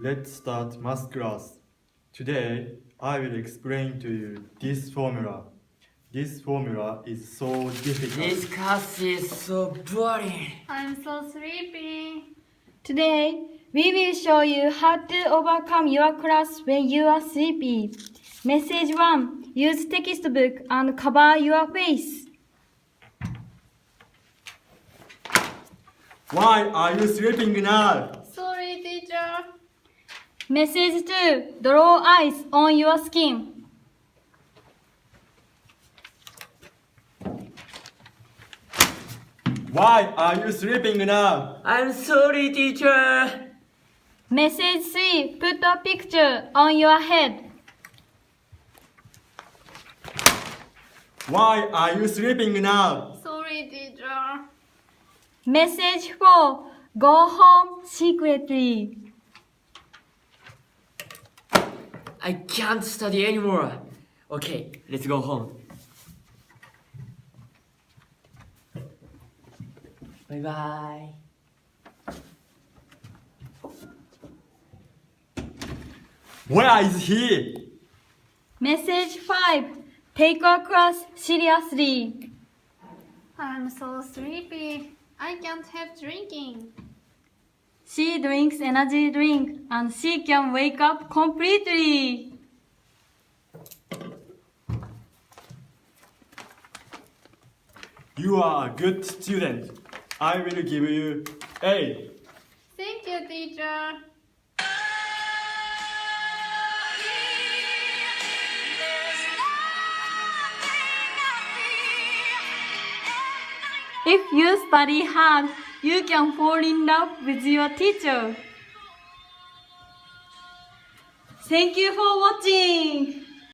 Let's start math class. Today, I will explain to you this formula. This formula is so difficult. This class is so boring. I'm so sleepy. Today, we will show you how to overcome your class when you are sleepy. Message 1. Use textbook and cover your face. Why are you sleeping now? Sorry, teacher. Message 2. Draw eyes on your skin. Why are you sleeping now? I'm sorry, teacher. Message 3. Put a picture on your head. Why are you sleeping now? Sorry, teacher. Message 4. Go home secretly. I can't study anymore. Okay, let's go home. Bye bye. Where is he? Message 5. Take your class seriously. I'm so sleepy. I can't help drinking. She drinks energy drink and she can wake up completely. You are a good student. I will give you A. Thank you, teacher. If you study hard, you can fall in love with your teacher. Thank you for watching.